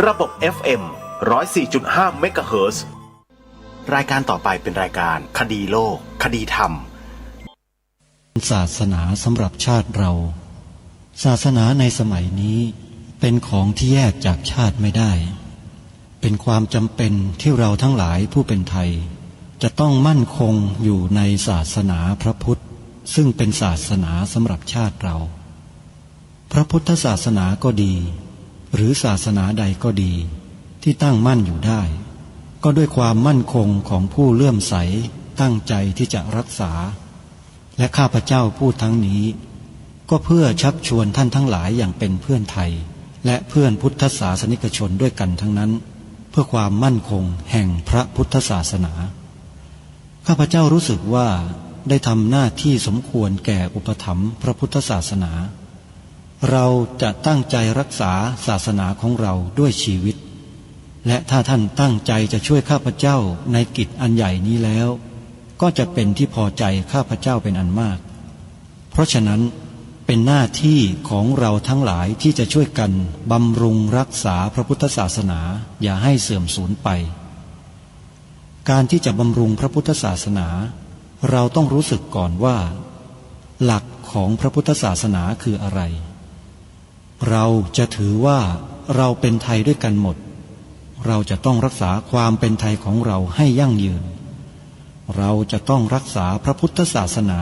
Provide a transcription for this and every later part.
ระบบ FM 104.5 เมกะเฮิรตซ์รายการต่อไปเป็นรายการคดีโลกคดีธรรมศาสนาสำหรับชาติเราศาสนาในสมัยนี้เป็นของที่แยกจากชาติไม่ได้เป็นความจำเป็นที่เราทั้งหลายผู้เป็นไทยจะต้องมั่นคงอยู่ในศาสนาพระพุทธซึ่งเป็นศาสนาสำหรับชาติเราพระพุทธศาสนาก็ดีหรือศาสนาใดก็ดีที่ตั้งมั่นอยู่ได้ก็ด้วยความมั่นคงของผู้เลื่อมใสตั้งใจที่จะรักษาและข้าพเจ้าพูดทั้งนี้ก็เพื่อชักชวนท่านทั้งหลายอย่างเป็นเพื่อนไทยและเพื่อนพุทธศาสนิกชนด้วยกันทั้งนั้นเพื่อความมั่นคงแห่งพระพุทธศาสนาข้าพเจ้ารู้สึกว่าได้ทำหน้าที่สมควรแก่อุปถัมภ์พระพุทธศาสนาเราจะตั้งใจรักษาศาสนาของเราด้วยชีวิตและถ้าท่านตั้งใจจะช่วยข้าพเจ้าในกิจอันใหญ่นี้แล้วก็จะเป็นที่พอใจข้าพเจ้าเป็นอันมากเพราะฉะนั้นเป็นหน้าที่ของเราทั้งหลายที่จะช่วยกันบำรุงรักษาพระพุทธศาสนาอย่าให้เสื่อมสูญไปการที่จะบำรุงพระพุทธศาสนาเราต้องรู้สึกก่อนว่าหลักของพระพุทธศาสนาคืออะไรเราจะถือว่าเราเป็นไทยด้วยกันหมดเราจะต้องรักษาความเป็นไทยของเราให้ยั่งยืนเราจะต้องรักษาพระพุทธศาสนา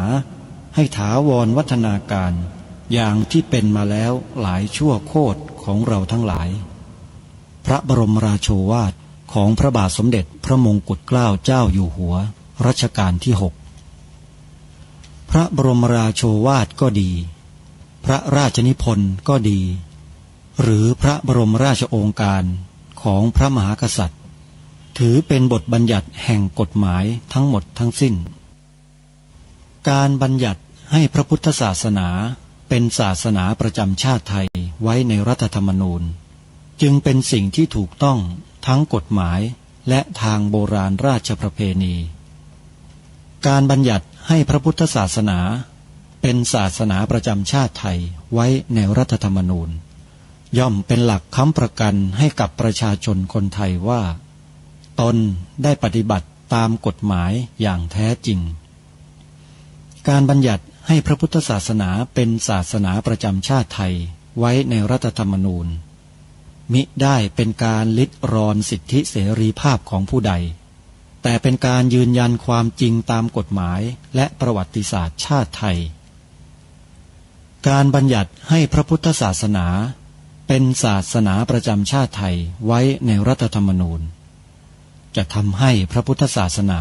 ให้ถาวรวัฒนาการอย่างที่เป็นมาแล้วหลายชั่วโคตรของเราทั้งหลายพระบรมราโชวาทของพระบาทสมเด็จพระมงกุฎเกล้าเจ้าอยู่หัวรัชกาลที่6พระบรมราโชวาทก็ดีพระราชนิพนธ์ก็ดีหรือพระบรมราชโองการของพระมหากษัตริย์ถือเป็นบทบัญญัติแห่งกฎหมายทั้งหมดทั้งสิ้นการบัญญัติให้พระพุทธศาสนาเป็นศาสนาประจำชาติไทยไว้ในรัฐธรรมนูญจึงเป็นสิ่งที่ถูกต้องทั้งกฎหมายและทางโบราณราชประเพณีการบัญญัติให้พระพุทธศาสนาเป็นศาสนาประจำชาติไทยไว้ในรัฐธรรมนูญย่อมเป็นหลักค้ำประกันให้กับประชาชนคนไทยว่าตนได้ปฏิบัติตามกฎหมายอย่างแท้จริงการบัญญัติให้พระพุทธศาสนาเป็นศาสนาประจำชาติไทยไว้ในรัฐธรรมนูญมิได้เป็นการลิดรอนสิทธิเสรีภาพของผู้ใดแต่เป็นการยืนยันความจริงตามกฎหมายและประวัติศาสตร์ชาติไทยการบัญญัติให้พระพุทธศาสนาเป็นศาสนาประจำชาติไทยไว้ในรัฐธรรมนูญจะทำให้พระพุทธศาสนา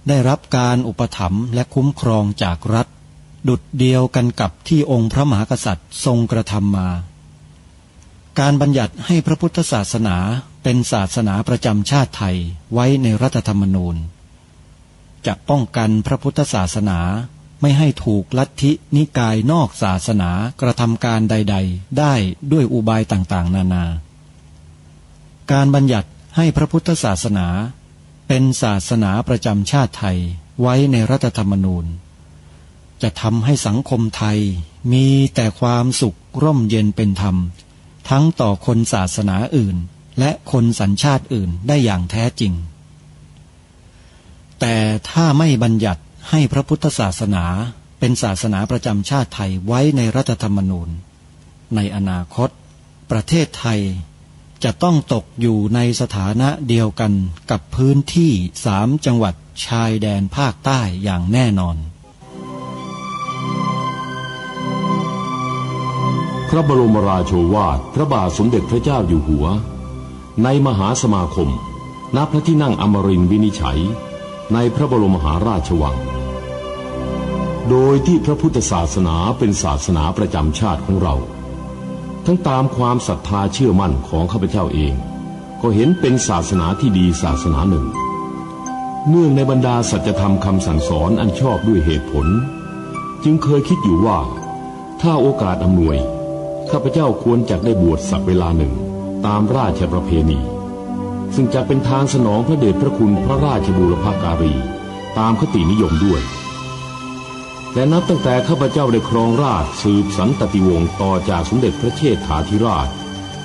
ได้รับการอุปถัมภ์และคุ้มครองจากรัฐดุจเดียวกันกับที่องค์พระมหากษัตริย์ทรงกระทำมาการบัญญัติให้พระพุทธศาสนาเป็นศาสนาประจำชาติไทยไว้ในรัฐธรรมนูญจะป้องกันพระพุทธศาสนาไม่ให้ถูกลัทธินิกายนอกศาสนากระทำการใดๆได้ด้วยอุบายต่างๆนานาการบัญญัติให้พระพุทธศาสนาเป็นศาสนาประจำชาติไทยไว้ในรัฐธรรมนูญจะทำให้สังคมไทยมีแต่ความสุขร่มเย็นเป็นธรรมทั้งต่อคนศาสนาอื่นและคนสัญชาติอื่นได้อย่างแท้จริงแต่ถ้าไม่บัญญัติให้พระพุทธศาสนาเป็นศาสนาประจำชาติไทยไว้ในรัฐธรรมนูญในอนาคตประเทศไทยจะต้องตกอยู่ในสถานะเดียวกันกับพื้นที่3 จังหวัดชายแดนภาคใต้อย่างแน่นอนพระบรมราโชวาทพระบาทสมเด็จพระเจ้าอยู่หัวในมหาสมาคมณพระที่นั่งอมรินทร์วินิจฉัยในพระบรมมหาราชวังโดยที่พระพุทธศาสนาเป็นศาสนาประจำชาติของเราทั้งตามความศรัทธาเชื่อมั่นของข้าพเจ้าเองก็เห็นเป็นศาสนาที่ดีศาสนาหนึ่งเนื่องในบรรดาสัจธรรมคำสั่งสอนอันชอบด้วยเหตุผลจึงเคยคิดอยู่ว่าถ้าโอกาสอำนวยข้าพเจ้าควรจะได้บวชสักเวลาหนึ่งตามราชประเพณีซึ่งจะเป็นทางสนองพระเดชพระคุณพระราชบูรพการีตามคตินิยมด้วยแต่นับตั้งแต่ข้าพเจ้าได้ครองราชย์สืบสันตติวงศ์ต่อจากสมเด็จพระเชษฐาธิราช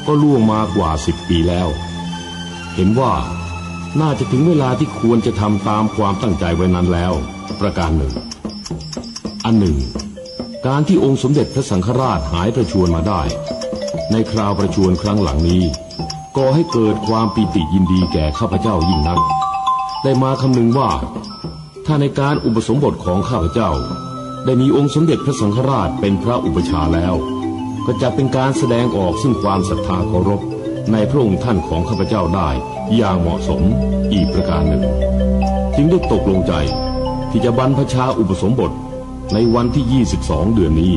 ก็ล่วงมากว่า10 ปีแล้วเห็นว่าน่าจะถึงเวลาที่ควรจะทำตามความตั้งใจไว้นั้นแล้วประการหนึ่งอันหนึ่งการที่องค์สมเด็จพระสังฆราชหายประชวรมาได้ในคราวประชวรครั้งหลังนี้ก่อให้เกิดความปีติยินดีแก่ข้าพเจ้ายิ่งนักได้มาคำนึงว่าถ้าในการอุปสมบทของข้าพเจ้าได้มีองค์สมเด็จพระสังฆราชเป็นพระอุปชาแล้วก็จะเป็นการแสดงออกซึ่งความศรัทธาเคารพในพระองค์ท่านของข้าพเจ้าได้อย่างเหมาะสมอีกประการหนึ่งจึงได้ตกลงใจที่จะบรรพชาอุปสมบทในวันที่22 เดือนนี้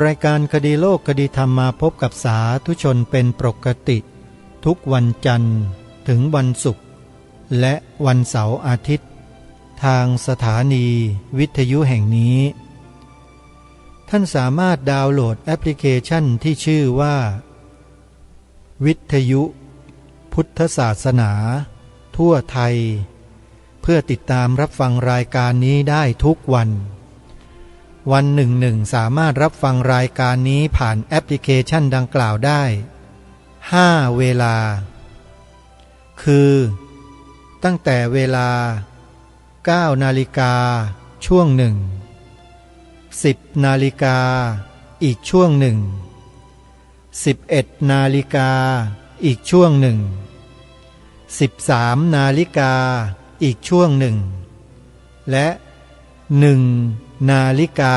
รายการคดีโลกคดีธรรมมาพบกับสาธุชนเป็นปกติทุกวันจันทร์ถึงวันศุกร์และวันเสาร์อาทิตย์ทางสถานีวิทยุแห่งนี้ท่านสามารถดาวน์โหลดแอปพลิเคชันที่ชื่อว่าวิทยุพุทธศาสนาทั่วไทยเพื่อติดตามรับฟังรายการนี้ได้ทุกวันหนึ่งสามารถรับฟังรายการนี้ผ่านแอปพลิเคชันดังกล่าวได้5 เวลาคือตั้งแต่เวลา 9 นาฬิกาช่วงหนึ่ง 10 นาฬิกาอีกช่วงหนึ่ง 11 นาฬิกาอีกช่วงหนึ่ง 13 นาฬิกาอีกช่วงหนึ่งและ1 นาฬิกา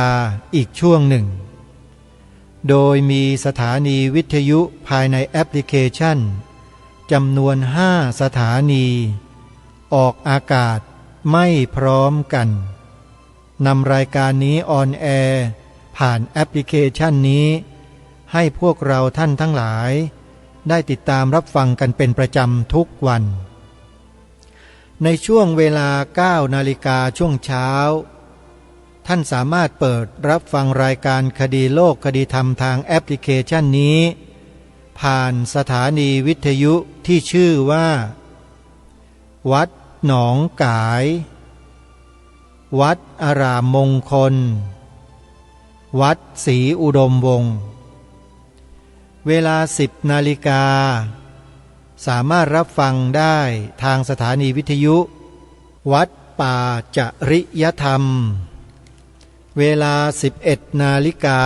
อีกช่วงหนึ่งโดยมีสถานีวิทยุภายในแอปพลิเคชันจำนวน5 สถานีออกอากาศไม่พร้อมกันนำรายการนี้ออนแอร์ผ่านแอปพลิเคชันนี้ให้พวกเราท่านทั้งหลายได้ติดตามรับฟังกันเป็นประจำทุกวันในช่วงเวลา 9 นาฬิกาช่วงเช้าท่านสามารถเปิดรับฟังรายการคดีโลกคดีธรรมทางแอปพลิเคชันนี้ผ่านสถานีวิทยุที่ชื่อว่าวัดหนองกายวัดอารามมงคลวัดศรีอุดมวงศ์เวลา 10 นาฬิกาสามารถรับฟังได้ทางสถานีวิทยุวัดป่าจริยธรรมเวลา 11 นาฬิกา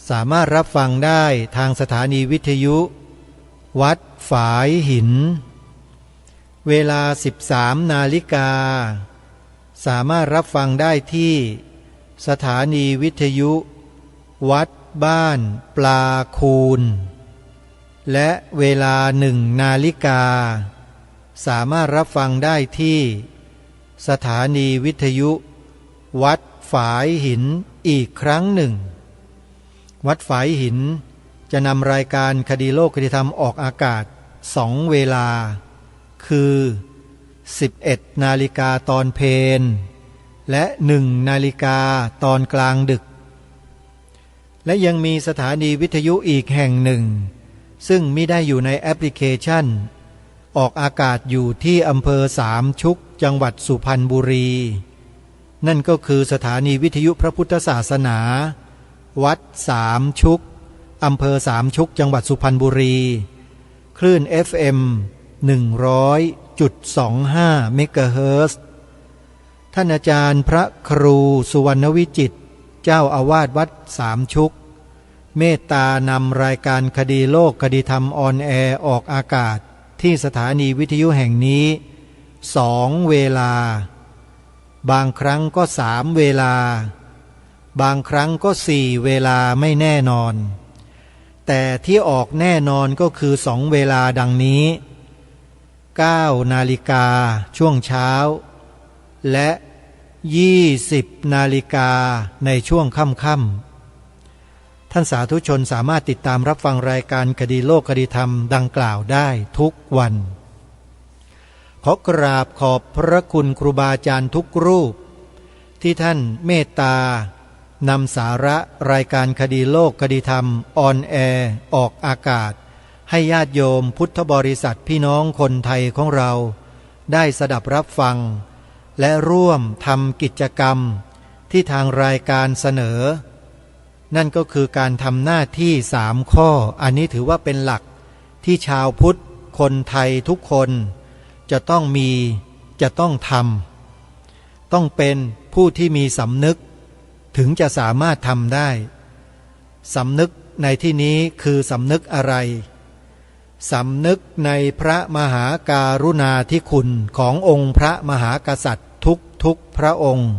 สามารถรับฟังได้ทางสถานีวิทยุวัดฝายหินเวลา 13 นาฬิกาสามารถรับฟังได้ที่สถานีวิทยุวัดบ้านปลาคูนและเวลา 1 นาฬิกาสามารถรับฟังได้ที่สถานีวิทยุวัดฝายหินอีกครั้งหนึ่งวัดฝายหินจะนำรายการคดีโลกคดีธรรมออกอากาศ2 เวลาคือ11 นาฬิกาตอนเพลและ1 นาฬิกาตอนกลางดึกและยังมีสถานีวิทยุอีกแห่งหนึ่งซึ่งมิได้อยู่ในแอปพลิเคชันออกอากาศอยู่ที่อำเภอสามชุกจังหวัดสุพรรณบุรีนั่นก็คือสถานีวิทยุพระพุทธศาสนาวัดสามชุกอำเภอสามชุกจังหวัดสุพรรณบุรีคลื่น FM 100.25 เมกะเฮิรตซ์ท่านอาจารย์พระครูสุวรรณวิจิตรเจ้าอาวาสวัดสามชุกเมตตานำรายการคดีโลกคดีธรรมออนแอร์ออกอากาศที่สถานีวิทยุแห่งนี้2 เวลาบางครั้งก็3 เวลาบางครั้งก็4 เวลาไม่แน่นอนแต่ที่ออกแน่นอนก็คือ2 เวลาดังนี้9 นาฬิกาช่วงเช้าและ20 นาฬิกาในช่วงค่ำๆท่านสาธุชนสามารถติดตามรับฟังรายการคดีโลกคดีธรรมดังกล่าวได้ทุกวันขอกราบขอบพระคุณครูบาอาจารย์ทุกรูปที่ท่านเมตตานำสาระรายการคดีโลกคดีธรรมออนแอร์ออกอากาศให้ญาติโยมพุทธบริษัทพี่น้องคนไทยของเราได้สดับรับฟัง และร่วมทำกิจกรรมที่ทางรายการเสนอนั่นก็คือการทำหน้าที่3 ข้ออันนี้ถือว่าเป็นหลักที่ชาวพุทธคนไทยทุกคนจะต้องมีจะต้องทำต้องเป็นผู้ที่มีสำนึกถึงจะสามารถทำได้สำนึกในที่นี้คือสำนึกอะไรสำนึกในพระมหาการุณาธิคุณขององค์พระมหากษัตริย์ทุกพระองค์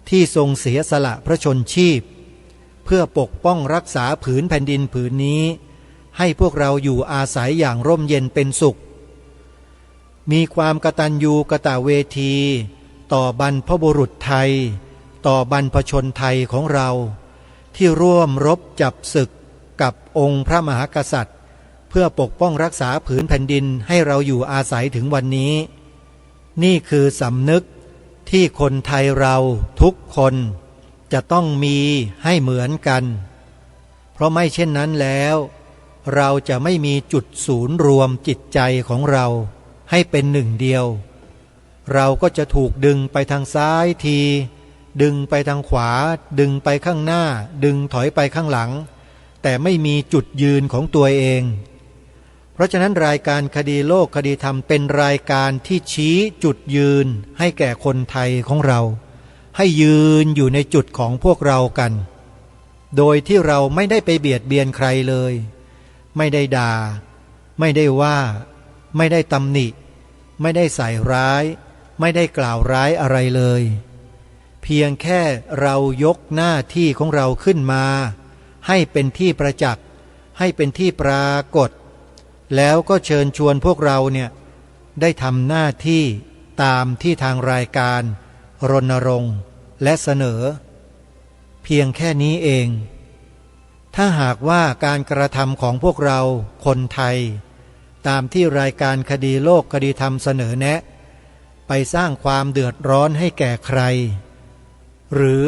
ที่ทรงเสียสละพระชนชีพเพื่อปกป้องรักษาผืนแผ่นดินผืนนี้ให้พวกเราอยู่อาศัยอย่างร่มเย็นเป็นสุขมีความกตัญญูกตเวทีต่อบรรพบุรุษไทยต่อบรรพชนไทยของเราที่ร่วมรบจับศึกกับองค์พระมหากษัตริย์เพื่อปกป้องรักษาผืนแผ่นดินให้เราอยู่อาศัยถึงวันนี้นี่คือสำนึกที่คนไทยเราทุกคนจะต้องมีให้เหมือนกันเพราะไม่เช่นนั้นแล้วเราจะไม่มีจุดศูนย์รวมจิตใจของเราให้เป็นหนึ่งเดียวเราก็จะถูกดึงไปทางซ้ายทีดึงไปทางขวาดึงไปข้างหน้าดึงถอยไปข้างหลังแต่ไม่มีจุดยืนของตัวเองเพราะฉะนั้นรายการคดีโลกคดีธรรมเป็นรายการที่ชี้จุดยืนให้แก่คนไทยของเราให้ยืนอยู่ในจุดของพวกเรากันโดยที่เราไม่ได้ไปเบียดเบียนใครเลยไม่ได้ด่าไม่ได้ว่าไม่ได้ตำหนิไม่ได้ใส่ร้ายไม่ได้กล่าวร้ายอะไรเลยเพียงแค่เรายกหน้าที่ของเราขึ้นมาให้เป็นที่ประจักษ์ให้เป็นที่ปรากฏแล้วก็เชิญชวนพวกเราเนี่ยได้ทำหน้าที่ตามที่ทางรายการรณรงค์และเสนอเพียงแค่นี้เองถ้าหากว่าการกระทำของพวกเราคนไทยตามที่รายการคดีโลกคดีธรรมเสนอแนะไปสร้างความเดือดร้อนให้แก่ใครหรือ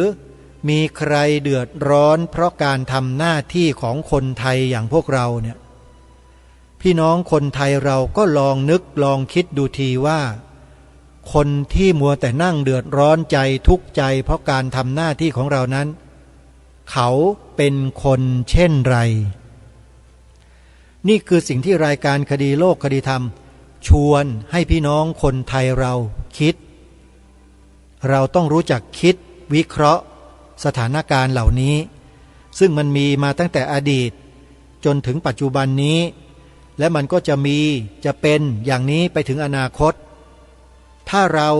มีใครเดือดร้อนเพราะการทำหน้าที่ของคนไทยอย่างพวกเราเนี่ยพี่น้องคนไทยเราก็ลองนึกลองคิดดูทีว่าคนที่มัวแต่นั่งเดือดร้อนใจทุกข์ใจเพราะการทำหน้าที่ของเรานั้นเขาเป็นคนเช่นไรนี่คือสิ่งที่รายการคดีโลกคดีธรรมชวนให้พี่น้องคนไทยเราคิดเราต้องรู้จักคิดวิเคราะห์สถานการณ์เหล่านี้ซึ่งมันมีมาตั้งแต่อดีตจนถึงปัจจุบันนี้และมันก็จะมีจะเป็นอย่างนี้ไปถึงอนาคตถ้าเรา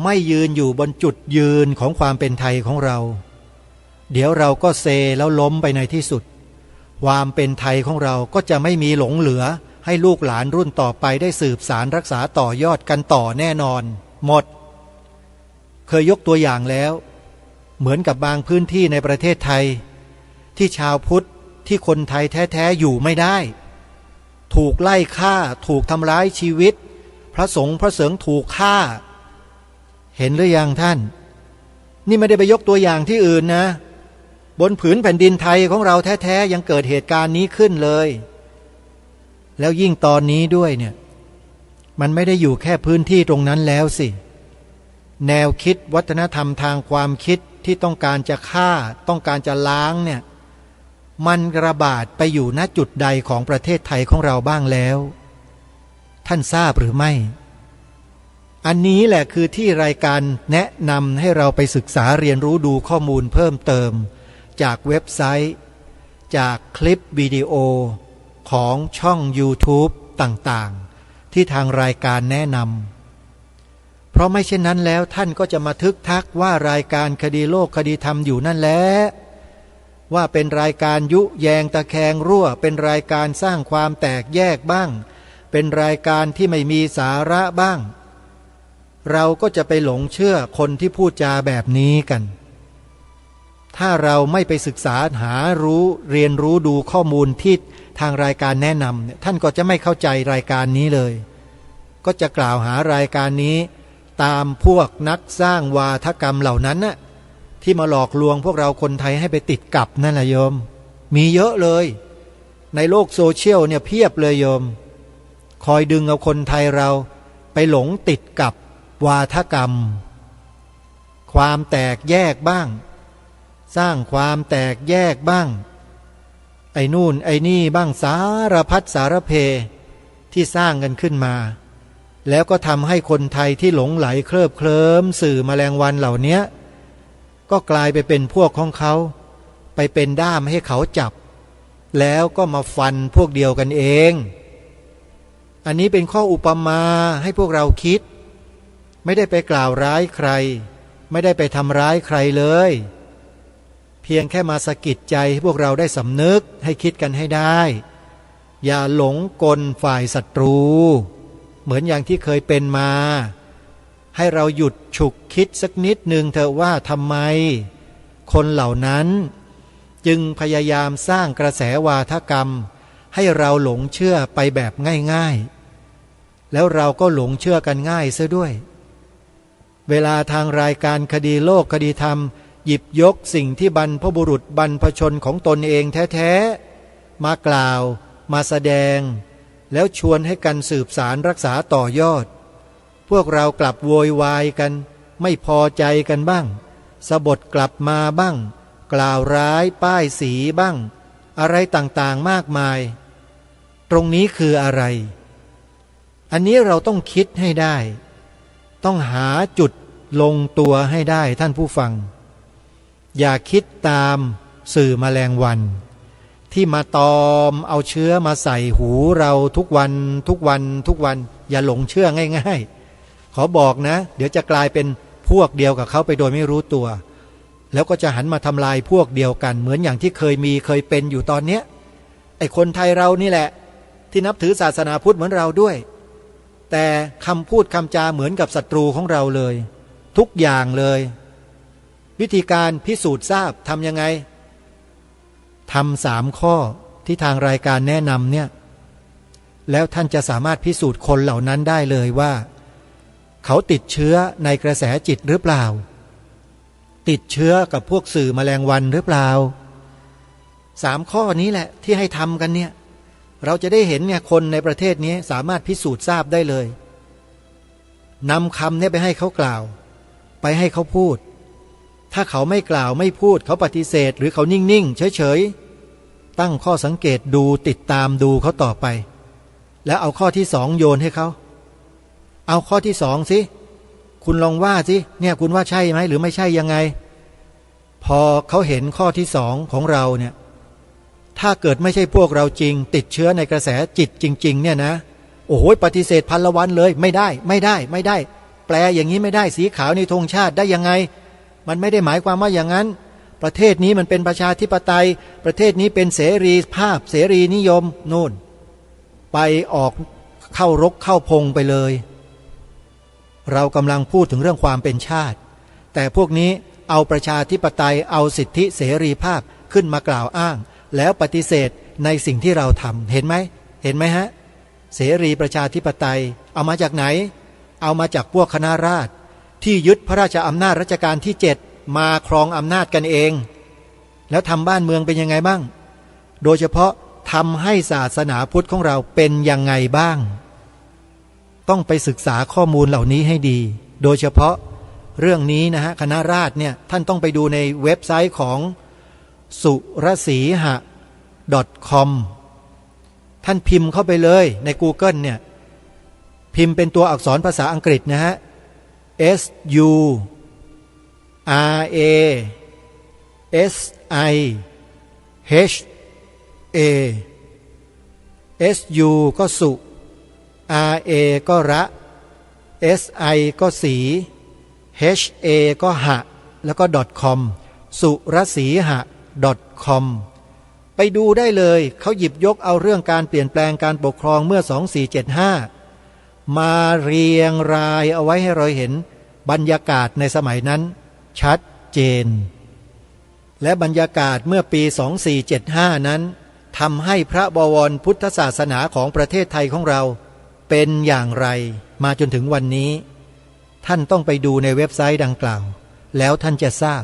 ไม่ยืนอยู่บนจุดยืนของความเป็นไทยของเราเดี๋ยวเราก็เซแล้วล้มไปในที่สุดความเป็นไทยของเราก็จะไม่มีหลงเหลือให้ลูกหลานรุ่นต่อไปได้สืบสารรักษาต่อยอดกันต่อแน่นอนหมดเคยยกตัวอย่างแล้วเหมือนกับบางพื้นที่ในประเทศไทยที่ชาวพุทธที่คนไทยแท้ๆอยู่ไม่ได้ถูกไล่ฆ่าถูกทำร้ายชีวิตพระสงฆ์พระเสริงถูกฆ่าเห็นหรือยังท่านนี่ไม่ได้ไปยกตัวอย่างที่อื่นนะบนผืนแผ่นดินไทยของเราแท้ๆยังเกิดเหตุการณ์นี้ขึ้นเลยแล้วยิ่งตอนนี้ด้วยเนี่ยมันไม่ได้อยู่แค่พื้นที่ตรงนั้นแล้วสิแนวคิดวัฒนธรรมทางความคิดที่ต้องการจะฆ่าต้องการจะล้างเนี่ยมันระบาดไปอยู่ณจุดใดของประเทศไทยของเราบ้างแล้วท่านทราบหรือไม่อันนี้แหละคือที่รายการแนะนำให้เราไปศึกษาเรียนรู้ดูข้อมูลเพิ่มเติมจากเว็บไซต์จากคลิปวิดีโอของช่อง YouTube ต่างๆที่ทางรายการแนะนำเพราะไม่เช่นนั้นแล้วท่านก็จะมาทึกทักว่ารายการคดีโลกคดีธรรมอยู่นั่นแหละว่าเป็นรายการยุแยงตะแคงรั่วเป็นรายการสร้างความแตกแยกบ้างเป็นรายการที่ไม่มีสาระบ้างเราก็จะไปหลงเชื่อคนที่พูดจาแบบนี้กันถ้าเราไม่ไปศึกษาหารู้เรียนรู้ดูข้อมูลที่ทางรายการแนะนำเนี่ยท่านก็จะไม่เข้าใจรายการนี้เลยก็จะกล่าวหารายการนี้ตามพวกนักสร้างวาทกรรมเหล่านั้นน่ะที่มาหลอกลวงพวกเราคนไทยให้ไปติดกับนั่นแหละโยมมีเยอะเลยในโลกโซเชียลเนี่ยเพียบเลยโยมคอยดึงเอาคนไทยเราไปหลงติดกับ วาทกรรมความแตกแยกบ้างสร้างความแตกแยกบ้างไอ้นู่นไอ้นี่บ้างสารพัดสารเพที่สร้างกันขึ้นมาแล้วก็ทำให้คนไทยที่หลงไหลเคลิบเคลิ้มสื่อแมลงวันเหล่านี้ก็กลายไปเป็นพวกของเขาไปเป็นด้ามให้เขาจับแล้วก็มาฟันพวกเดียวกันเองอันนี้เป็นข้ออุปมาให้พวกเราคิดไม่ได้ไปกล่าวร้ายใครไม่ได้ไปทำร้ายใครเลยเพียงแค่มาสะกิดใจให้พวกเราได้สำนึกให้คิดกันให้ได้อย่าหลงกลฝ่ายศัตรูเหมือนอย่างที่เคยเป็นมาให้เราหยุดฉุกคิดสักนิดหนึ่งเถอะว่าทำไมคนเหล่านั้นจึงพยายามสร้างกระแสวาทกรรมให้เราหลงเชื่อไปแบบง่ายๆแล้วเราก็หลงเชื่อกันง่ายซะด้วยเวลาทางรายการคดีโลกคดีธรรมหยิบยกสิ่งที่บรรพบุรุษบรรพชนของตนเองแท้ๆมากล่าวมาแสดงแล้วชวนให้กันสืบสารรักษาต่อยอดพวกเรากลับโวยวายกันไม่พอใจกันบ้างสบถกลับมาบ้างกล่าวร้ายป้ายสีบ้างอะไรต่างๆมากมายตรงนี้คืออะไรอันนี้เราต้องคิดให้ได้ต้องหาจุดลงตัวให้ได้ท่านผู้ฟังอย่าคิดตามสื่อแมลงวันที่มาตอมเอาเชื้อมาใส่หูเราทุกวันทุกวันทุกวันอย่าหลงเชื่อง่ายๆขอบอกนะเดี๋ยวจะกลายเป็นพวกเดียวกับเขาไปโดยไม่รู้ตัวแล้วก็จะหันมาทำลายพวกเดียวกันเหมือนอย่างที่เคยเป็นอยู่ตอนเนี้ยไอ้คนไทยเรานี่แหละที่นับถือศาสนาพุทธเหมือนเราด้วยแต่คำพูดคำจาเหมือนกับศัตรูของเราเลยทุกอย่างเลยวิธีการพิสูจน์ทราบทำยังไงทำ3 ข้อที่ทางรายการแนะนำเนี่ยแล้วท่านจะสามารถพิสูจน์คนเหล่านั้นได้เลยว่าเขาติดเชื้อในกระแสจิตหรือเปล่าติดเชื้อกับพวกสื่อแมลงวันหรือเปล่า3 ข้อนี้แหละที่ให้ทำกันเนี่ยเราจะได้เห็นเนี่ยคนในประเทศนี้สามารถพิสูจน์ทราบได้เลยนำคำนี้ไปให้เขากล่าวไปให้เขาพูดถ้าเขาไม่กล่าวไม่พูดเขาปฏิเสธหรือเขานิ่งๆเฉยๆตั้งข้อสังเกตดูติดตามดูเขาต่อไปแล้วเอาข้อที่2โยนให้เขาเอาข้อที่2สิคุณลองว่าสิเนี่ยคุณว่าใช่ไหมหรือไม่ใช่ยังไงพอเขาเห็นข้อที่2ของเราเนี่ยถ้าเกิดไม่ใช่พวกเราจริงติดเชื้อในกระแสจิตจริงๆเนี่ยนะโอ้โหปฏิเสธพันละวันเลยไม่ได้แปลอย่างนี้ไม่ได้สีขาวในธงชาติได้ยังไงมันไม่ได้หมายความว่าอย่างนั้นประเทศนี้มันเป็นประชาธิปไตยประเทศนี้เป็นเสรีภาพเสรีนิยมนู่นไปออกเข้ารกเข้าพงไปเลยเรากำลังพูดถึงเรื่องความเป็นชาติแต่พวกนี้เอาประชาธิปไตยเอาสิทธิเสรีภาพขึ้นมากล่าวอ้างแล้วปฏิเสธในสิ่งที่เราทำเห็นไหมฮะเสรีประชาธิปไตยเอามาจากไหนเอามาจากพวกคณะราษฎรที่ยึดพระราชอำนาจรัชกาลที่7มาครองอำนาจกันเองแล้วทำบ้านเมืองเป็นยังไงบ้างโดยเฉพาะทำให้ศาสนาพุทธของเราเป็นยังไงบ้างต้องไปศึกษาข้อมูลเหล่านี้ให้ดีโดยเฉพาะเรื่องนี้นะฮะคณะราษฎรเนี่ยท่านต้องไปดูในเว็บไซต์ของสุรสีหะ .com ท่านพิมพ์เข้าไปเลยใน Google เนี่ยพิมพ์เป็นตัวอักษรภาษาอังกฤษนะฮะSURASIHA SU ก็สุ RA ก็ระ SI ก็สี HA ก็หะแล้วก็ .com สุรสีหะ .com ไปดูได้เลยเขาหยิบยกเอาเรื่องการเปลี่ยนแปลงการปกครองเมื่อ2475มาเรียงรายเอาไว้ให้เราเห็นบรรยากาศในสมัยนั้นชัดเจนและบรรยากาศเมื่อปี2475นั้นทำให้พระบวรพุทธศาสนาของประเทศไทยของเราเป็นอย่างไรมาจนถึงวันนี้ท่านต้องไปดูในเว็บไซต์ดังกล่าวแล้วท่านจะทราบ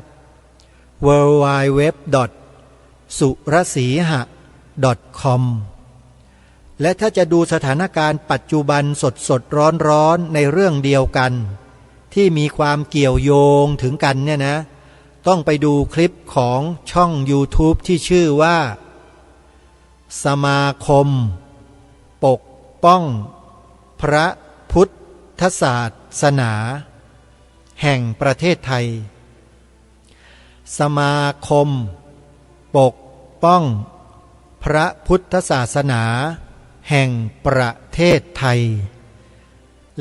www.surasiha.com และถ้าจะดูสถานการณ์ปัจจุบันสดร้อนในเรื่องเดียวกัน ที่มีความเกี่ยวโยงถึงกันเนี่ยนะต้องไปดูคลิปของช่อง YouTube ที่ชื่อว่าสมาคมปกป้องพระพุทธศาสนาแห่งประเทศไทยสมาคมปกป้องพระพุทธศาสนาแห่งประเทศไทย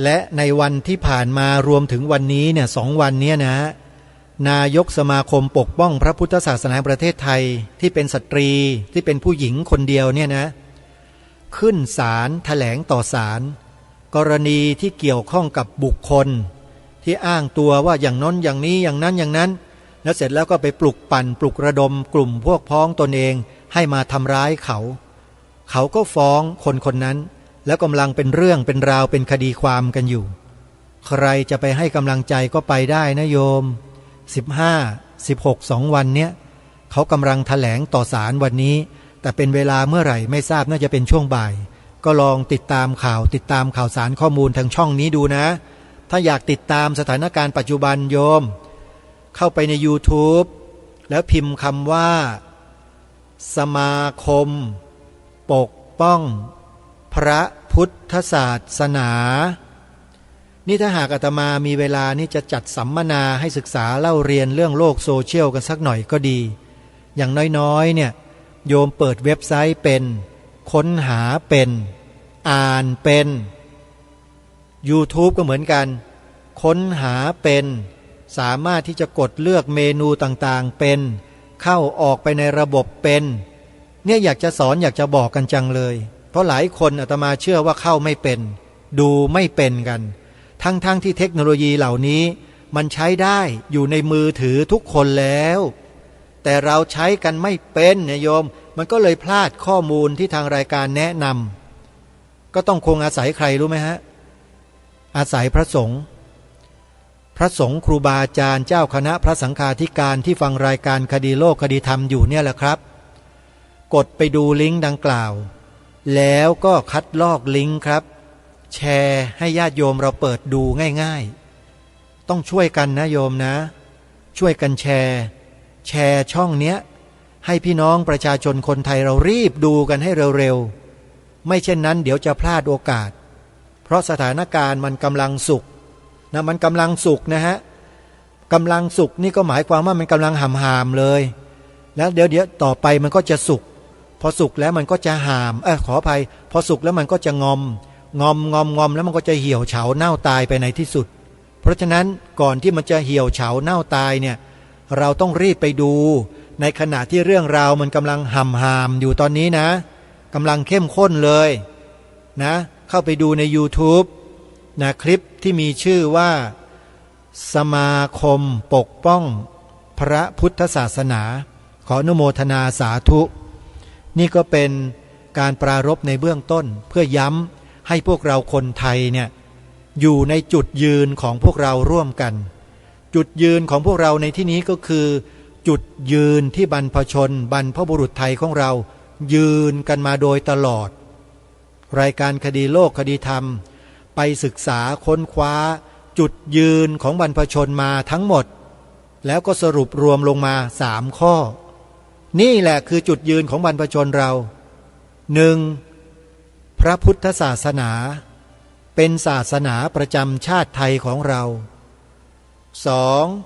และในวันที่ผ่านมารวมถึงวันนี้เนี่ย2 วันนี้นะนายกสมาคมปกป้องพระพุทธศาสนาประเทศไทยที่เป็นสตรีที่เป็นผู้หญิงคนเดียวเนี่ยนะขึ้นศาลแถลงต่อศาลกรณีที่เกี่ยวข้องกับบุคคลที่อ้างตัวว่าอย่างน้นอย่างนี้อย่างนั้นอย่างนั้นแล้วเสร็จแล้วก็ไปปลุกปั่นปลุกระดมกลุ่มพวกพ้องตนเองให้มาทำร้ายเขาก็ฟ้องคนนั้นแล้วกำลังเป็นเรื่องเป็นราวเป็นคดีความกันอยู่ใครจะไปให้กำลังใจก็ไปได้นะโยม15 16 2 วันเนี้ยเขากำลังแถลงต่อศาลวันนี้แต่เป็นเวลาเมื่อไหร่ไม่ทราบน่าจะเป็นช่วงบ่ายก็ลองติดตามข่าวสารข้อมูลทางช่องนี้ดูนะถ้าอยากติดตามสถานการณ์ปัจจุบันโยมเข้าไปใน YouTube แล้วพิมพ์คำว่าสมาคมปกป้องพระพุทธศาสนานี่ถ้าหากอาตมามีเวลานี่จะจัดสัมมนาให้ศึกษาเล่าเรียนเรื่องโลกโซเชียลกันสักหน่อยก็ดีอย่างน้อยๆเนี่ยโยมเปิดเว็บไซต์เป็นค้นหาเป็นอ่านเป็น YouTube ก็เหมือนกันค้นหาเป็นสามารถที่จะกดเลือกเมนูต่างๆเป็นเข้าออกไปในระบบเป็นเนี่ยอยากจะสอนอยากจะบอกกันจังเลยเพราะหลายคนอาตมาเชื่อว่าเข้าไม่เป็นดูไม่เป็นกันทั้งที่เทคโนโลยีเหล่านี้มันใช้ได้อยู่ในมือถือทุกคนแล้วแต่เราใช้กันไม่เป็นเนี่ยโยมมันก็เลยพลาดข้อมูลที่ทางรายการแนะนำก็ต้องคงอาศัยใครรู้ไหมฮะอาศัยพระสงฆ์ครูบาอาจารย์เจ้าคณะพระสังฆาธิการที่ฟังรายการคดีโลกคดีธรรมอยู่เนี่ยแหละครับกดไปดูลิงก์ดังกล่าวแล้วก็คัดลอกลิงก์ครับแชร์ให้ญาติโยมเราเปิดดูง่ายๆต้องช่วยกันนะโยมนะช่วยกันแชร์ช่องเนี้ยให้พี่น้องประชาชนคนไทยเรารีบดูกันให้เร็วๆไม่เช่นนั้นเดี๋ยวจะพลาดโอกาสเพราะสถานการณ์มันกำลังสุกนะมันกำลังสุกนะฮะกำลังสุกนี่ก็หมายความว่ามันกำลังห่ามๆเลยแล้วเดี๋ยวต่อไปมันก็จะสุกพอสุกแล้วมันก็จะห่ามขออภัยพอสุกแล้วมันก็จะงอมแล้วมันก็จะเหี่ยวเฉาเน่าตายไปในที่สุดเพราะฉะนั้นก่อนที่มันจะเหี่ยวเฉาเน่าตายเนี่ยเราต้องรีบไปดูในขณะที่เรื่องราวมันกำลังห่ามอยู่ตอนนี้นะกำลังเข้มข้นเลยนะเข้าไปดูใน YouTube นะคลิปที่มีชื่อว่าสมาคมปกป้องพระพุทธศาสนาขออนุโมทนาสาธุนี่ก็เป็นการปรารภในเบื้องต้นเพื่อย้ำให้พวกเราคนไทยเนี่ยอยู่ในจุดยืนของพวกเราร่วมกันจุดยืนของพวกเราในที่นี้ก็คือจุดยืนที่บรรพชนบรรพบุรุษไทยของเรายืนกันมาโดยตลอดรายการคดีโลกคดีธรรมไปศึกษาค้นคว้าจุดยืนของบรรพชนมาทั้งหมดแล้วก็สรุปรวมลงมา3 ข้อนี่แหละคือจุดยืนของบรรพชนเรา 1. พระพุทธศาสนาเป็นศาสนาประจำชาติไทยของเรา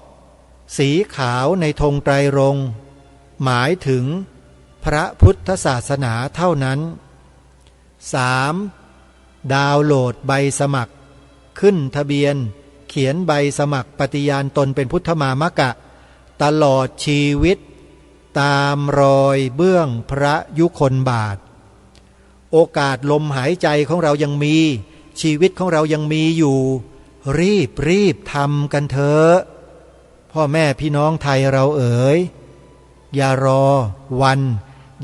2. สีขาวในธงไตรรงค์หมายถึงพระพุทธศาสนาเท่านั้น 3. ดาวน์โหลดใบสมัครขึ้นทะเบียนเขียนใบสมัครปฏิญาณตนเป็นพุทธมามกะตลอดชีวิตตามรอยเบื้องพระยุคลบาทโอกาสลมหายใจของเรายังมีชีวิตของเรายังมีอยู่รีบทำกันเถอะพ่อแม่พี่น้องไทยเราเอ๋ยอย่ารอวัน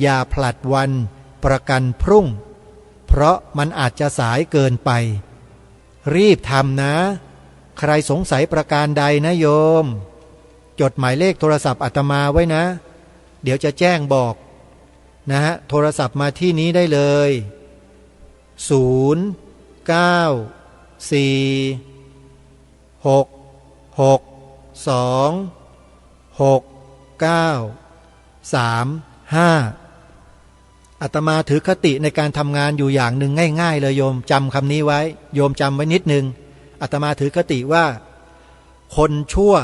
อย่าผลัดวันประกันพรุ่งเพราะมันอาจจะสายเกินไปรีบทำนะใครสงสัยประการใดนะโยมจดหมายเลขโทรศัพท์อาตมาไว้นะเดี๋ยวจะแจ้งบอกนะฮะโทรศัพท์มาที่นี้ได้เลย0 9 4 6 อาตมาถือคติในการทำงานอยู่อย่างหนึ่งง่ายๆเลยโยมจำคำนี้ไว้โยมจำไว้นิดนึงอาตมาถือคติว่าคนชั่ว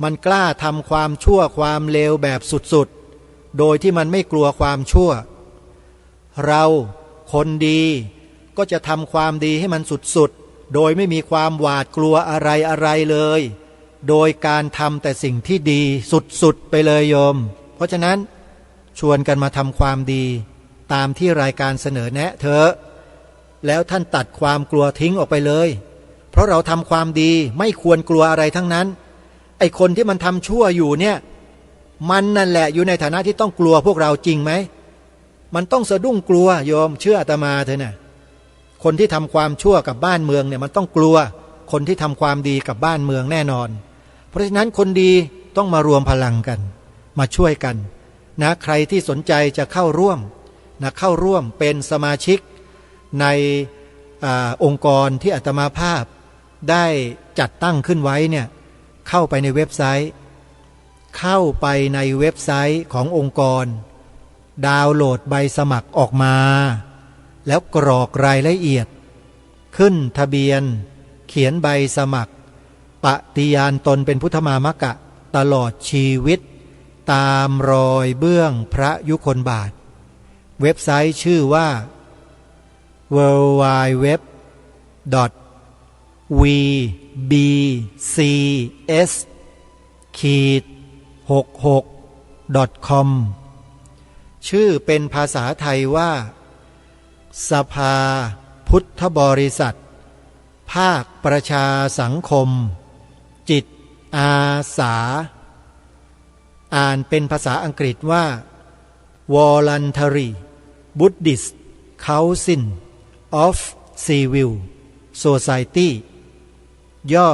มันกล้าทำความชั่วความเลวแบบสุดๆโดยที่มันไม่กลัวความชั่วเราคนดีก็จะทำความดีให้มันสุดๆโดยไม่มีความหวาดกลัวอะไรเลยโดยการทำแต่สิ่งที่ดีสุดๆไปเลยโยมเพราะฉะนั้นชวนกันมาทำความดีตามที่รายการเสนอแนะเถอะแล้วท่านตัดความกลัวทิ้งออกไปเลยเพราะเราทำความดีไม่ควรกลัวอะไรทั้งนั้นไอ้คนที่มันทำชั่วอยู่เนี่ยมันนั่นแหละอยู่ในฐานะที่ต้องกลัวพวกเราจริงไหมมันต้องสะดุ้งกลัวโยมเชื่ออาตมาเถอะนะคนที่ทำความชั่วกับบ้านเมืองเนี่ยมันต้องกลัวคนที่ทำความดีกับบ้านเมืองแน่นอนเพราะฉะนั้นคนดีต้องมารวมพลังกันมาช่วยกันนะใครที่สนใจจะเข้าร่วมเป็นสมาชิกในองค์กรที่อาตมาภาพได้จัดตั้งขึ้นไว้เนี่ยเข้าไปในเว็บไซต์ขององค์กรดาวน์โหลดใบสมัครออกมาแล้วกรอกรายละเอียดขึ้นทะเบียนเขียนใบสมัครปฏิญาณตนเป็นพุทธมามกะตลอดชีวิตตามรอยเบื้องพระยุคลบาทเว็บไซต์ชื่อว่า www.vbcs-66.com ชื่อเป็นภาษาไทยว่าสภาพุทธบริษัทภาคประชาสังคมจิตอาสาอ่านเป็นภาษาอังกฤษว่า Voluntary Buddhist Council of Civil Society ย่อ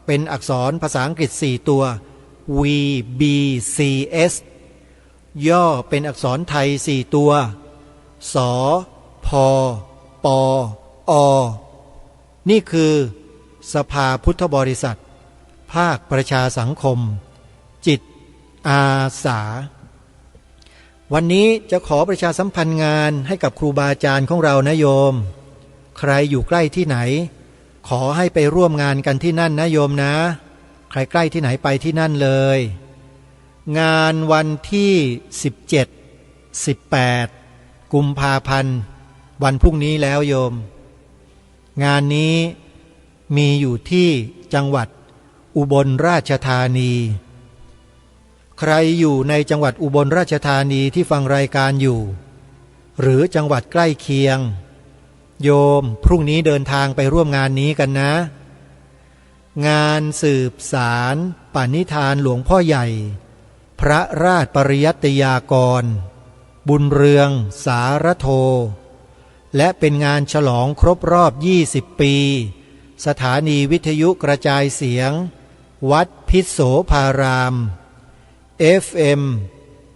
เป็นอักษรภาษาอังกฤษ4ตัว VBCS ย่อเป็นอักษรไทย4ตัวสพปอนี่คือสภาพุทธบริษัทภาคประชาสังคมจิตอาสาวันนี้จะขอประชาสัมพันธ์งานให้กับครูบาอาจารย์ของเรานะโยมใครอยู่ใกล้ที่ไหนขอให้ไปร่วมงานกันที่นั่นนะโยมนะใครใกล้ที่ไหนไปที่นั่นเลยงานวันที่17-18 กุมภาพันธ์วันพรุ่งนี้แล้วโยมงานนี้มีอยู่ที่จังหวัดอุบลราชธานีใครอยู่ในจังหวัดอุบลราชธานีที่ฟังรายการอยู่หรือจังหวัดใกล้เคียงโยมพรุ่งนี้เดินทางไปร่วมงานนี้กันนะงานสืบสารปณิธานหลวงพ่อใหญ่พระราชปริยัติยากรบุญเรืองสารโทและเป็นงานฉลองครบรอบ20 ปีสถานีวิทยุกระจายเสียงวัดพิษโสภาราม FM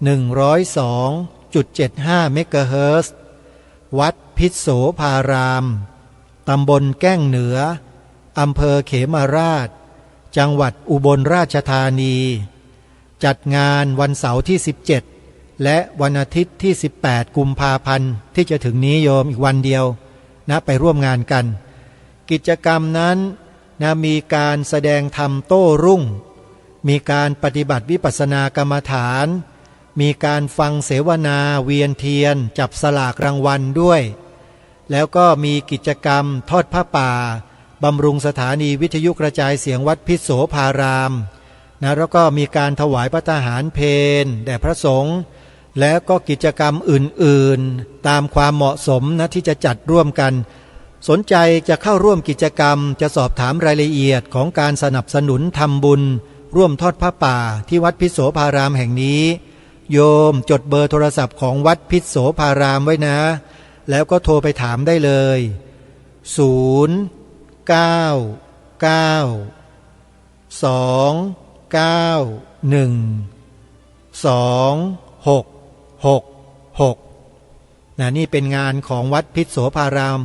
102.75 เมกะเฮิรตซ์วัดพิษโสภารามตำบลแก้งเหนืออำเภอเขมราชจังหวัดอุบลราชธานีจัดงานวันเสาร์ที่17และวันอาทิตย์ที่18กุมภาพันธ์ที่จะถึงนี้โยมอีกวันเดียวนะไปร่วมงานกันกิจกรรมนั้นนะมีการแสดงธรรมโต้รุ่งมีการปฏิบัติวิปัสสนากรรมฐานมีการฟังเสวนาเวียนเทียนจับสลากรางวัลด้วยแล้วก็มีกิจกรรมทอดผ้าป่าบำรุงสถานีวิทยุกระจายเสียงวัดพิษโสภารามนะแล้วก็มีการถวายพระทหารเพลแด่พระสงฆ์แล้วก็กิจกรรมอื่นๆตามความเหมาะสมนะที่จะจัดร่วมกันสนใจจะเข้าร่วมกิจกรรมจะสอบถามรายละเอียดของการสนับสนุนทำบุญร่วมทอดผ้าป่าที่วัดพิษโสภารามแห่งนี้โยมจดเบอร์โทรศัพท์ของวัดพิษโสภารามไว้นะแล้วก็โทรไปถามได้เลย099-291-2666นี่เป็นงานของวัดพิษโสภาราม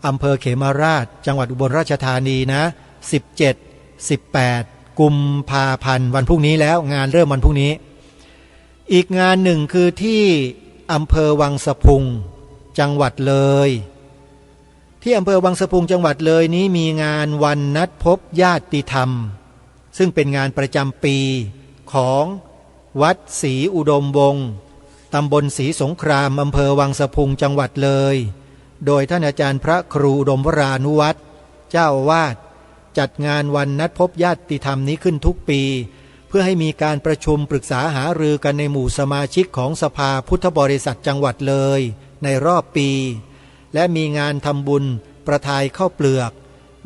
อำเภอเขมราชจังหวัดอุบลราชธานีนะ17 18กุมภาพันธ์วันพรุ่งนี้แล้วงานเริ่มวันพรุ่งนี้อีกงานหนึ่งคือที่อำเภอวังสะพุงจังหวัดเลยที่อำเภอวังสะพุงจังหวัดเลยนี้มีงานวันนัดพบญาติธรรมซึ่งเป็นงานประจำปีของวัดศรีอุดมวงศ์ตำบลศรีสงครามอำเภอวังสะพุงจังหวัดเลยโดยท่านอาจารย์พระครูอุดมวรานุวัตรเจ้าอาวาสจัดงานวันนัดพบญาติธรรมนี้ขึ้นทุกปีเพื่อให้มีการประชุมปรึกษาหารือกันในหมู่สมาชิกของสภาพุทธบริษัทจังหวัดเลยในรอบปีและมีงานทำบุญประทายข้าวเปลือก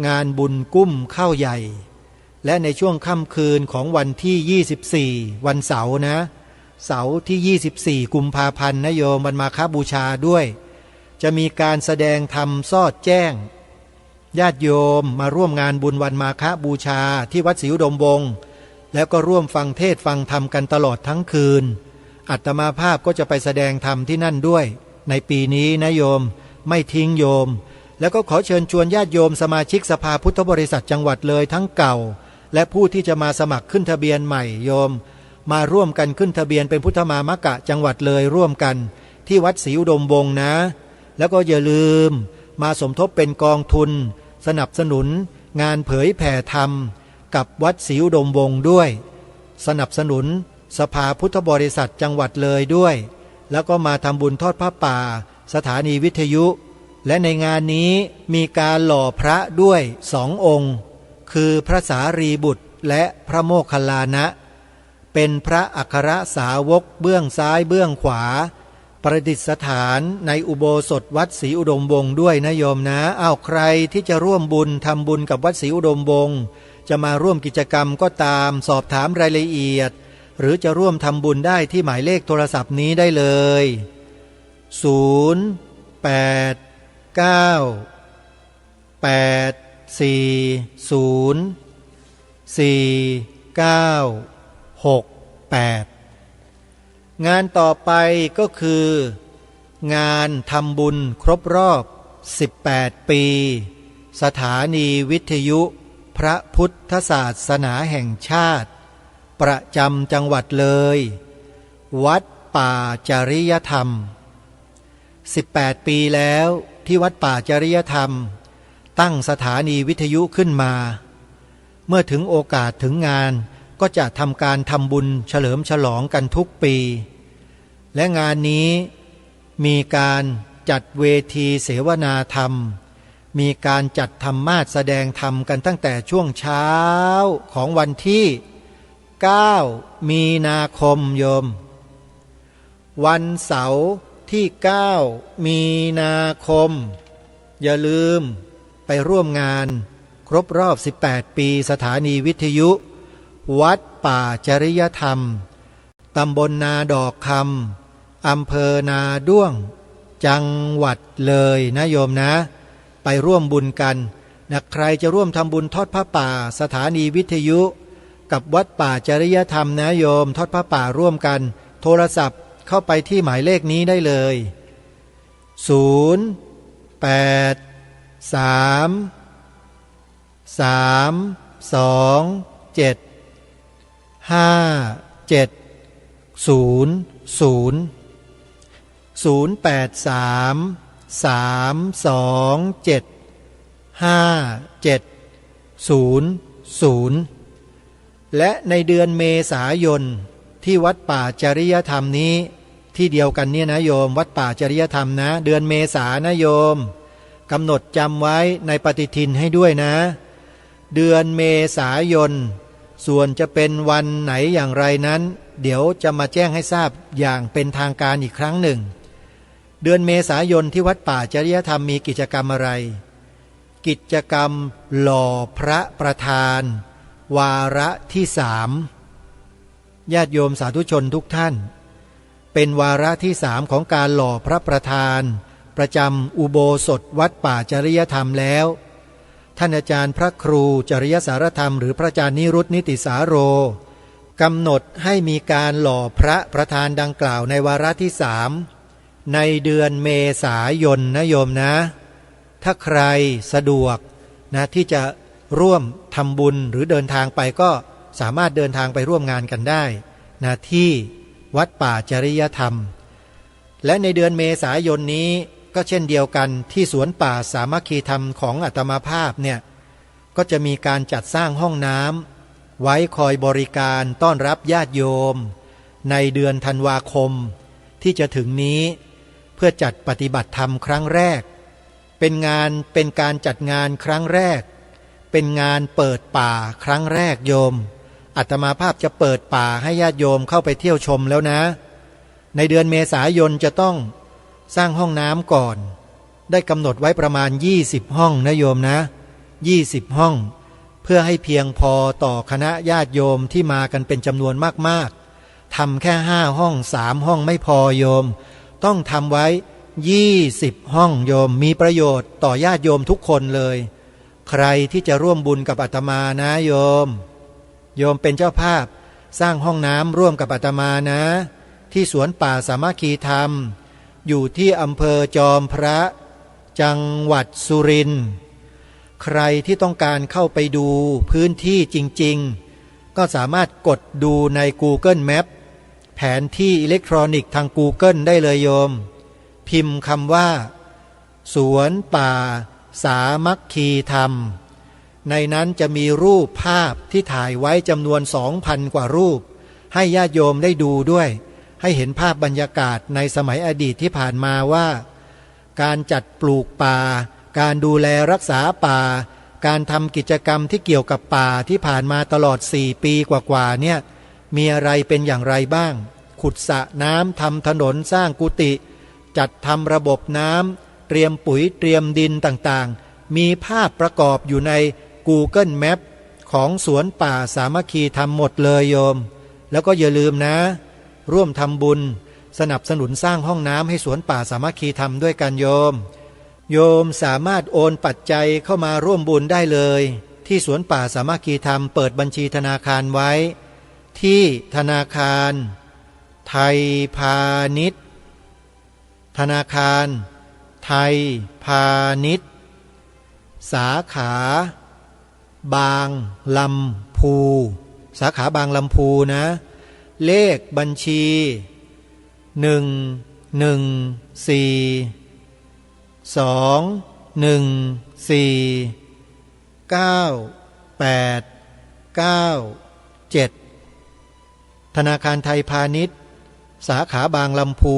งานบุญกุ้มข้าวใหญ่และในช่วงค่ำคืนของวันที่24วันเสาร์นะเสาร์ที่24กุมภาพันธ์นะโยมวันมาฆบูชาด้วยจะมีการแสดงธรรมสอดแจ้งญาติโยมมาร่วมงานบุญวันมาฆบูชาที่วัดศรีอุดมวงศ์แล้วก็ร่วมฟังเทศน์ฟังธรรมกันตลอดทั้งคืนอาตมาภาพก็จะไปแสดงธรรมที่นั่นด้วยในปีนี้นะโยมไม่ทิ้งโยมแล้วก็ขอเชิญชวนญาติโยมสมาชิกสภาพุทธบริษัทจังหวัดเลยทั้งเก่าและผู้ที่จะมาสมัครขึ้นทะเบียนใหม่โยมมาร่วมกันขึ้นทะเบียนเป็นพุทธมามกะจังหวัดเลยร่วมกันที่วัดศรีอุดมวงศ์นะแล้วก็อย่าลืมมาสมทบเป็นกองทุนสนับสนุนงานเผยแผ่ธรรมกับวัดศรีอุดมวงศ์ด้วยสนับสนุนสภาพุทธบริษัทจังหวัดเลยด้วยแล้วก็มาทำบุญทอดผ้าป่าสถานีวิทยุและในงานนี้มีการหล่อพระด้วย2 องค์คือพระสารีบุตรและพระโมคคัลลานะเป็นพระอัครสาวกเบื้องซ้ายเบื้องขวาประดิษฐานในอุโบสถวัดศรีอุดมวงศ์ด้วยนะโยมนะใครที่จะร่วมบุญทำบุญกับวัดศรีอุดมวงศ์จะมาร่วมกิจกรรมก็ตามสอบถามรายละเอียดหรือจะร่วมทำบุญได้ที่หมายเลขโทรศัพท์นี้ได้เลย089-840-4968งานต่อไปก็คืองานทำบุญครบรอบ18ปีสถานีวิทยุพระพุทธศาสนาแห่งชาติประจำจังหวัดเลยวัดป่าจริยธรรม18ปีแล้วที่วัดป่าจริยธรรมตั้งสถานีวิทยุขึ้นมาเมื่อถึงโอกาสถึงงานก็จะทำการทำบุญเฉลิมฉลองกันทุกปีและงานนี้มีการจัดเวทีเสวนาธรรมมีการจัดธรรมาสน์แสดงธรรมกันตั้งแต่ช่วงเช้าของวันที่9มีนาคมโยมวันเสาร์ที่9มีนาคมอย่าลืมไปร่วมงานครบรอบ18ปีสถานีวิทยุวัดป่าจริยธรรมตำบลนาดอกคำอำเภอนาด้วงจังหวัดเลยนะโยมนะไปร่วมบุญกันนะใครจะร่วมทำบุญทอดผ้าป่าสถานีวิทยุกับวัดป่าจริยธรรมนะโยมทอดผ้าป่าร่วมกันโทรศัพท์เข้าไปที่หมายเลขนี้ได้เลยและในเดือนเมษายนที่วัดป่าจริยธรรมนี้ที่เดียวกันเนี่ยนะโยมวัดป่าจริยธรรมนะเดือนเมษานะโยมกำหนดจำไว้ในปฏิทินให้ด้วยนะเดือนเมษายนส่วนจะเป็นวันไหนอย่างไรนั้นเดี๋ยวจะมาแจ้งให้ทราบอย่างเป็นทางการอีกครั้งหนึ่งเดือนเมษายนที่วัดป่าจริยธรรมมีกิจกรรมอะไรกิจกรรมหล่อพระประธานวาระที่3ญาติโยมสาธุชนทุกท่านเป็นวาระที่3ของการหล่อพระประธานประจำอุโบสถวัดป่าจริยธรรมแล้วท่านอาจารย์พระครูจริยสารธรรมหรือพระอาจารย์นิรุตนิติสาโรกำหนดให้มีการหล่อพระประธานดังกล่าวในวาระที่3ในเดือนเมษายนนะโยมนะถ้าใครสะดวกนะที่จะ ร่วมทำบุญหรือเดินทางไปก็สามารถเดินทางไปร่วมงานกันได้นะที่วัดป่าจริยธรรมและในเดือนเมษายนนี้ก็เช่นเดียวกันที่สวนป่าสามัคคีธรรมของอาตมาภาพเนี่ยก็จะมีการจัดสร้างห้องน้ำไว้คอยบริการต้อนรับญาติโยมในเดือนธันวาคมที่จะถึงนี้เพื่อจัดปฏิบัติธรรมครั้งแรกเป็นการจัดงานครั้งแรกเป็นงานเปิดป่าครั้งแรกโยมอาตมาภาพจะเปิดป่าให้ญาติโยมเข้าไปเที่ยวชมแล้วนะในเดือนเมษายนจะต้องสร้างห้องน้ำก่อนได้กำหนดไว้ประมาณ20ห้องนะโยมนะ20ห้องเพื่อให้เพียงพอต่อคณะญาติโยมที่มากันเป็นจำนวนมากๆทำแค่5ห้อง3ห้องไม่พอโยมต้องทำไว้20ห้องโยมมีประโยชน์ต่อญาติโยมทุกคนเลยใครที่จะร่วมบุญกับอาตมานะโยมเป็นเจ้าภาพสร้างห้องน้ำร่วมกับอาตมานะที่สวนป่าสามัคคีธรรมอยู่ที่อำเภอจอมพระจังหวัดสุรินทร์ใครที่ต้องการเข้าไปดูพื้นที่จริงๆก็สามารถกดดูใน Google Map แผนที่อิเล็กทรอนิกส์ทาง Google ได้เลยโยมพิมพ์คำว่าสวนป่าสามัคคีธรรมในนั้นจะมีรูปภาพที่ถ่ายไว้จำนวน 2,000 กว่ารูปให้ญาติโยมได้ดูด้วยให้เห็นภาพบรรยากาศในสมัยอดีตที่ผ่านมาว่าการจัดปลูกป่าการดูแลรักษาป่าการทำกิจกรรมที่เกี่ยวกับป่าที่ผ่านมาตลอด4 ปีกว่าๆเนี่ยมีอะไรเป็นอย่างไรบ้างขุดสระน้ำทำถนนสร้างกุฏิจัดทำระบบน้ำเตรียมปุ๋ยเตรียมดินต่างๆมีภาพประกอบอยู่ใน Google Map ของสวนป่าสามัคคีธรรมหมดเลยโยมแล้วก็อย่าลืมนะร่วมทำบุญสนับสนุนสร้างห้องน้ำให้สวนป่าสามัคคีธรรมด้วยกันโยมสามารถโอนปัจจัยเข้ามาร่วมบุญได้เลยที่สวนป่าสามัคคีธรรมเปิดบัญชีธนาคารไว้ที่ธนาคารไทยพาณิชย์ธนาคารไทยพาณิชย์สาขาบางลำพูสาขาบางลำพูนะเลขบัญชี114214987ธนาคารไทยพาณิชย์สาขาบางลำพู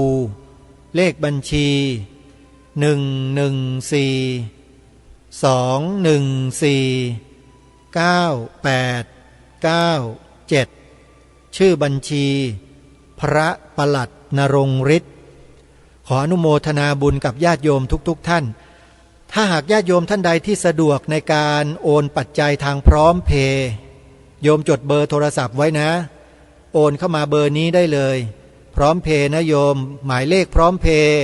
เลขบัญชี114214987ชื่อบัญชีพระประหลัดนรงค์ฤทธิ์ขออนุโมทนาบุญกับญาติโยมทุกๆท่านถ้าหากญาติโยมท่านใดที่สะดวกในการโอนปัจจัยทางพร้อมเพย์โยมจดเบอร์โทรศัพท์ไว้นะโอนเข้ามาเบอร์นี้ได้เลยพร้อมเพย์นะโยมหมายเลขพร้อมเพย์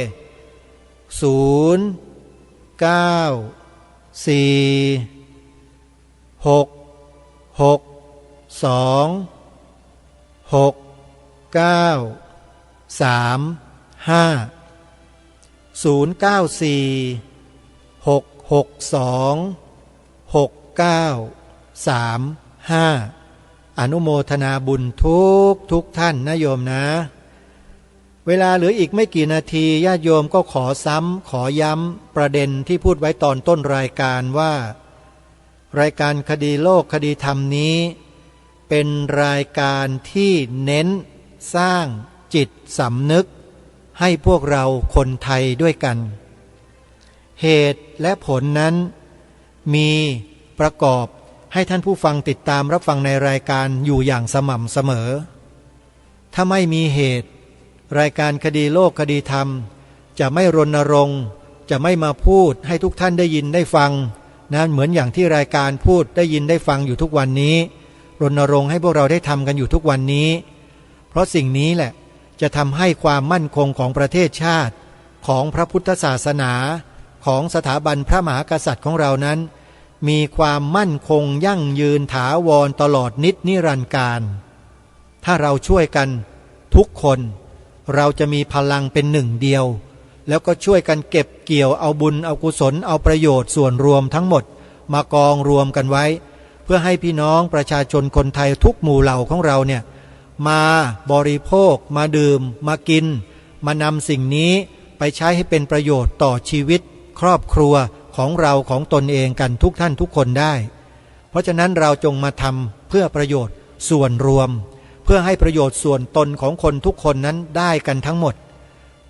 อนุโมทนาบุญทุกท่านนะโยมนะเวลาเหลืออีกไม่กี่นาทีญาติโยมก็ขอย้ำประเด็นที่พูดไว้ตอนต้นรายการว่ารายการคดีโลกคดีธรรมนี้เป็นรายการที่เน้นสร้างจิตสำนึกให้พวกเราคนไทยด้วยกันเหตุและผลนั้นมีประกอบให้ท่านผู้ฟังติดตามรับฟังในรายการอยู่อย่างสม่ำเสมอถ้าไม่มีเหตุรายการคดีโลกคดีธรรมจะไม่รณรงค์จะไม่มาพูดให้ทุกท่านได้ยินได้ฟังนะเหมือนอย่างที่รายการพูดได้ยินได้ฟังอยู่ทุกวันนี้รณรงค์ให้พวกเราได้ทำกันอยู่ทุกวันนี้เพราะสิ่งนี้แหละจะทำให้ความมั่นคงของประเทศชาติของพระพุทธศาสนาของสถาบันพระมหากษัตริย์ของเรานั้นมีความมั่นคงยั่งยืนถาวรตลอดนิจนิรันดร์กาลถ้าเราช่วยกันทุกคนเราจะมีพลังเป็นหนึ่งเดียวแล้วก็ช่วยกันเก็บเกี่ยวเอาบุญเอากุศลเอาประโยชน์ส่วนรวมทั้งหมด มากองรวมกันไว้ เพื่อให้พี่น้องประชาชนคนไทยทุกหมู่เหล่าของเราเนี่ยมาบริโภคมาดื่มมากินมานำสิ่งนี้ไปใช้ให้เป็นประโยชน์ต่อชีวิตครอบครัวของเราของตนเองกันทุกท่านทุกคนได้เพราะฉะนั้นเราจงมาทำเพื่อประโยชน์ส่วนรวมเพื่อให้ประโยชน์ส่วนตนของคนทุกคนนั้นได้กันทั้งหมด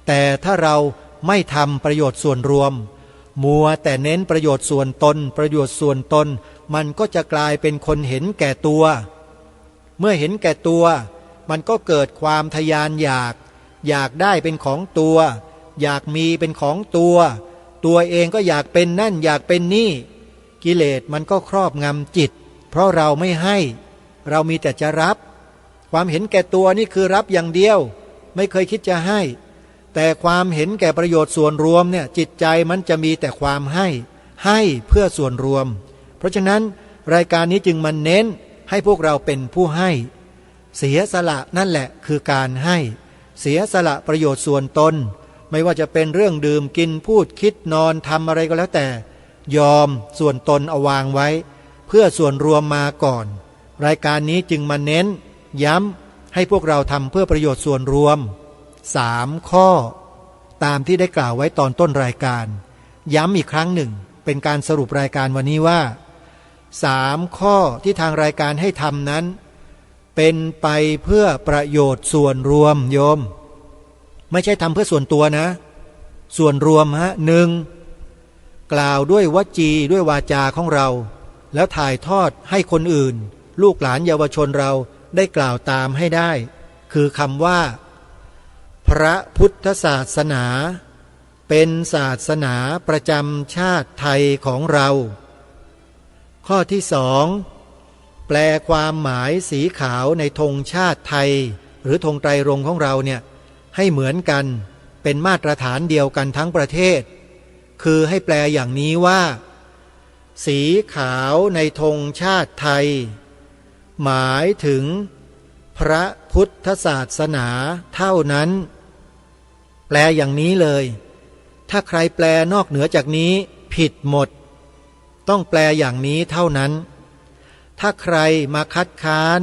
แต่ถ้าเราไม่ทำประโยชน์ส่วนรวมมัวแต่เน้นประโยชน์ส่วนตนประโยชน์ส่วนตนมันก็จะกลายเป็นคนเห็นแก่ตัวเมื่อเห็นแก่ตัวมันก็เกิดความทยานอยากได้เป็นของตัวอยากมีเป็นของตัวเองก็อยากเป็นนั่นอยากเป็นนี่กิเลสมันก็ครอบงำจิตเพราะเราไม่ให้เรามีแต่จะรับความเห็นแก่ตัวนี่คือรับอย่างเดียวไม่เคยคิดจะให้แต่ความเห็นแก่ประโยชน์ส่วนรวมเนี่ยจิตใจมันจะมีแต่ความให้เพื่อส่วนรวมเพราะฉะนั้นรายการนี้จึงมาเน้นให้พวกเราเป็นผู้ให้เสียสละนั่นแหละคือการให้เสียสละประโยชน์ส่วนตนไม่ว่าจะเป็นเรื่องดื่มกินพูดคิดนอนทำอะไรก็แล้วแต่ยอมส่วนตนเอาวางไว้เพื่อส่วนรวมมาก่อนรายการนี้จึงมาเน้นย้ำให้พวกเราทำเพื่อประโยชน์ส่วนรวม3 ข้อตามที่ได้กล่าวไว้ตอนต้นรายการย้ำอีกครั้งหนึ่งเป็นการสรุปรายการวันนี้ว่า3 ข้อที่ทางรายการให้ทำนั้นเป็นไปเพื่อประโยชน์ส่วนรวมโยมไม่ใช่ทำเพื่อส่วนตัวนะส่วนรวม1กล่าวด้วยวจีด้วยวาจาของเราแล้วถ่ายทอดให้คนอื่นลูกหลานเยาวชนเราได้กล่าวตามให้ได้คือคำว่าพระพุทธศาสนาเป็นศาสนาประจำชาติไทยของเราข้อที่2แปลความหมายสีขาวในธงชาติไทยหรือธงไตรรงค์ของเราเนี่ยให้เหมือนกันเป็นมาตรฐานเดียวกันทั้งประเทศคือให้แปลอย่างนี้ว่าสีขาวในธงชาติไทยหมายถึงพระพุทธศาสนาเท่านั้นแปลอย่างนี้เลยถ้าใครแปลนอกเหนือจากนี้ผิดหมดต้องแปลอย่างนี้เท่านั้นถ้าใครมาคัดค้าน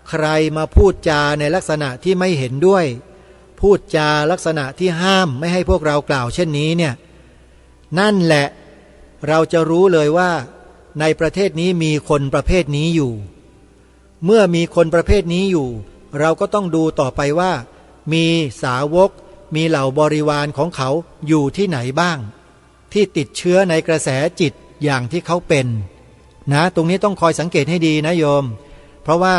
ใครมาพูดจาในลักษณะที่ไม่เห็นด้วยพูดจาลักษณะที่ห้ามไม่ให้พวกเรากล่าวเช่นนี้เนี่ยนั่นแหละเราจะรู้เลยว่าในประเทศนี้มีคนประเภทนี้อยู่เมื่อมีคนประเภทนี้อยู่เราก็ต้องดูต่อไปว่ามีสาวกมีเหล่าบริวารของเขาอยู่ที่ไหนบ้างที่ติดเชื้อในกระแสจิตอย่างที่เขาเป็นนะตรงนี้ต้องคอยสังเกตให้ดีนะโยมเพราะว่า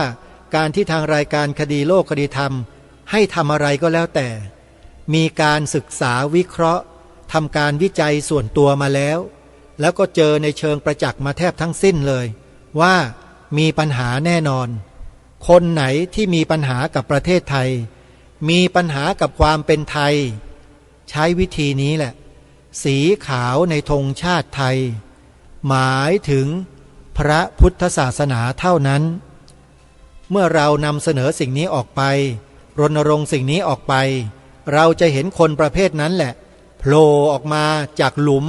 การที่ทางรายการคดีโลกคดีธรรมให้ทำอะไรก็แล้วแต่มีการศึกษาวิเคราะห์ทำการวิจัยส่วนตัวมาแล้วก็เจอในเชิงประจักษ์มาแทบทั้งสิ้นเลยว่ามีปัญหาแน่นอนคนไหนที่มีปัญหากับประเทศไทยมีปัญหากับความเป็นไทยใช้วิธีนี้แหละสีขาวในธงชาติไทยหมายถึงพระพุทธศาสนาเท่านั้นเมื่อเรานำเสนอสิ่งนี้ออกไปรณรงค์สิ่งนี้ออกไปเราจะเห็นคนประเภทนั้นแหละโผล่ออกมาจากหลุม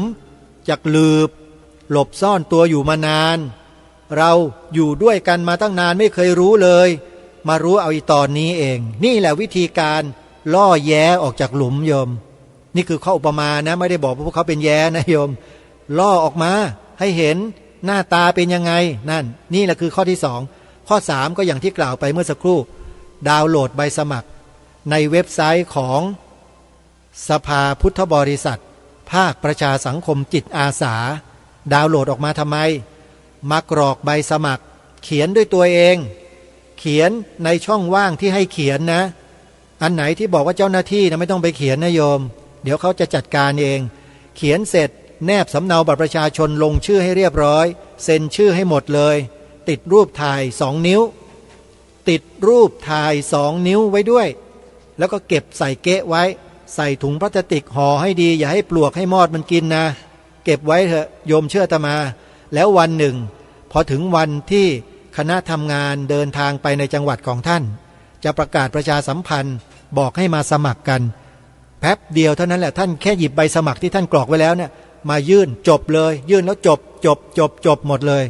จากลืบหลบซ่อนตัวอยู่มานานเราอยู่ด้วยกันมาตั้งนานไม่เคยรู้เลยมารู้เอาอีตอนนี้เองนี่แหละวิธีการล่อแย้ออกจากหลุมโยมนี่คือข้ออุปมานะไม่ได้บอกว่าพวกเขาเป็นแย้นะโยมล่อออกมาให้เห็นหน้าตาเป็นยังไงนั่นนี่แหละคือข้อที่2ข้อ3ก็อย่างที่กล่าวไปเมื่อสักครู่ดาวน์โหลดใบสมัครในเว็บไซต์ของสภาพุทธบริษัทภาคประชาสังคมจิตอาสาดาวน์โหลดออกมาทำไมมากรอกใบสมัครเขียนด้วยตัวเองเขียนในช่องว่างที่ให้เขียนนะอันไหนที่บอกว่าเจ้าหน้าที่นะไม่ต้องไปเขียนนะโยมเดี๋ยวเขาจะจัดการเองเขียนเสร็จแนบสำเนาบัตรประชาชนลงชื่อให้เรียบร้อยเซ็นชื่อให้หมดเลยติดรูปถ่าย2 นิ้วติดรูปถ่าย2 นิ้วไว้ด้วยแล้วก็เก็บใส่เก๊ะไว้ใส่ถุงพลาสติกห่อให้ดีอย่าให้ปลวกให้มอดมันกินนะเก็บไว้เถอะโยมเชื่ออาตมาแล้ววันหนึ่งพอถึงวันที่คณะทำงานเดินทางไปในจังหวัดของท่านจะประกาศประชาสัมพันธ์บอกให้มาสมัครกันแป๊บเดียวเท่านั้นแหละท่านแค่หยิบใบสมัครที่ท่านกรอกไว้แล้วเนี่ย มายื่นจบเลยยื่นแล้วจบหมดเลย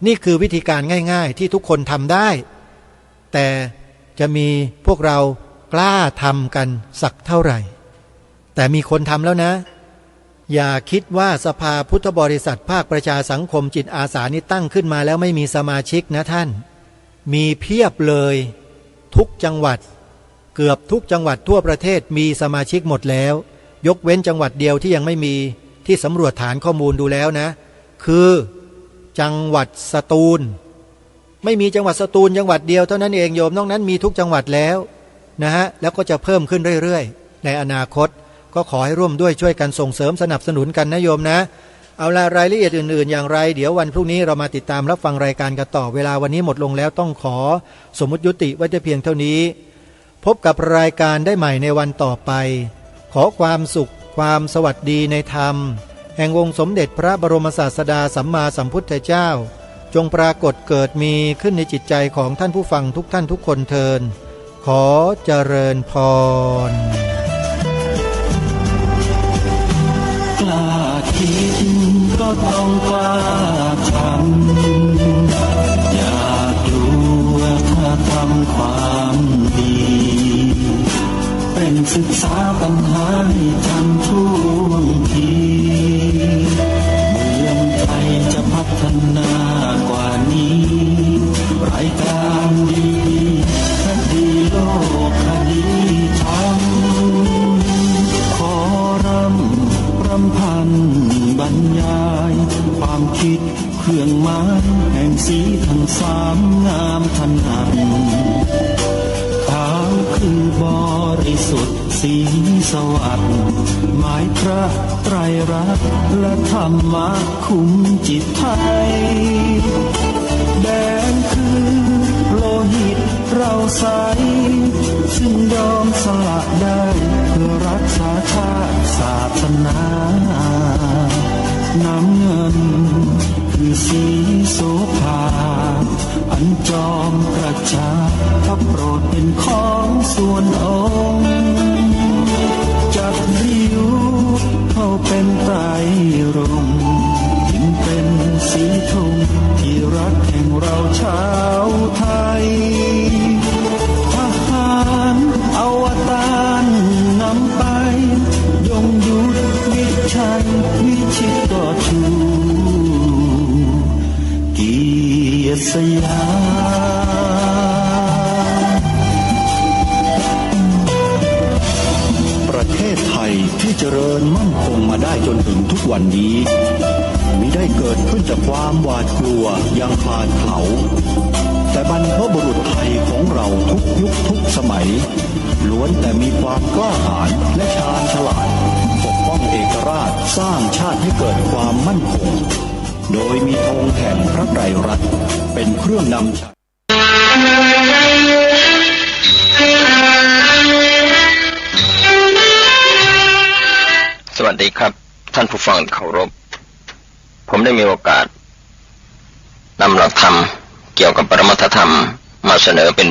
นี่คือวิธีการง่ายๆที่ทุกคนทำได้แต่จะมีพวกเรากล้าทำกันสักเท่าไหร่แต่มีคนทำแล้วนะอย่าคิดว่าสภาพุทธบริษัทภาคประชาสังคมจิตอาสานี่ตั้งขึ้นมาแล้วไม่มีสมาชิกนะท่านมีเพียบเลยทุกจังหวัดเกือบทุกจังหวัดทั่วประเทศมีสมาชิกหมดแล้วยกเว้นจังหวัดเดียวที่ยังไม่มีที่สำรวจฐานข้อมูลดูแล้วนะคือจังหวัดสตูลไม่มีจังหวัดสตูลจังหวัดเดียวเท่านั้นเองโยมนอกนั้นมีทุกจังหวัดแล้วนะฮะแล้วก็จะเพิ่มขึ้นเรื่อยๆในอนาคตก็ขอให้ร่วมด้วยช่วยกันส่งเสริมสนับสนุนกันนะโยมนะเอาละรายละเอียดอื่นๆอย่างไรเดี๋ยววันพรุ่งนี้เรามาติดตามรับฟังรายการกันต่อเวลาวันนี้หมดลงแล้วต้องขอสมมุติยุติไว้แต่เพียงเท่านี้พบกับรายการได้ใหม่ในวันต่อไปขอความสุขความสวัสดีในธรรมแห่งองค์สมเด็จพระบรมศาสดาสัมมาสัมพุทธเจ้าจงปรากฏเกิดมีขึ้นในจิตใจของท่านผู้ฟังทุกท่านทุกคนเทินขอเจริญพรกล้าคิดก็ต้องกล้าทำอย่ากลัวถ้าทำความดีเป็นศึกษาปัญหาให้ทันท่วงทีเมืองไทยจะพัฒนากว่านี้รายการดีคดีโลกคดีธรรมขอรำพันบรรยายความคิดเครื่องหมายแห่งสีทั้งสามงามถนัดขาวคือบริสุทธิ์สีสวัสดิ์หมายพระไตรรัตน์และธรรมะคุ้มจิตไทยแดงคือโลหิตเราใสซึ่งยอมสละได้เพื่อรักษาชาติศาสนาน้ำเงินคือสีโสภาอันจอมกระชากพระโปรดเป็นของส่วนองค์จับริ้วเข้าเป็นไตรรงค์จึงเป็นสีธงที่รักแห่งเราชาวไทยทหารอวตารนำไปยงยุทธวิชัยวิชิตก็ชูเกียรติสยามประเทศไทยที่เจริญมั่นคงมาได้จนถึงทุกวันนี้มิได้เกิดขึ้นจากความหวาดกลัวอย่างคลาดเผาแต่บรรพบุรุษไทยของเราทุกยุคทุกสมัยล้วนแต่มีความกล้าหาญและชาญฉลาดปกป้องเอกราชสร้างชาติให้เกิดความมั่นคงโดยมีธงแห่งพระไตรรัตน์เป็นเครื่องนำชัยสวัสดีครับท่านผู้ฟังเคารพผมได้มีโอกาสนำหลักธรรมเกี่ยวกับปรมัตถธรรมมาเสนอเป็น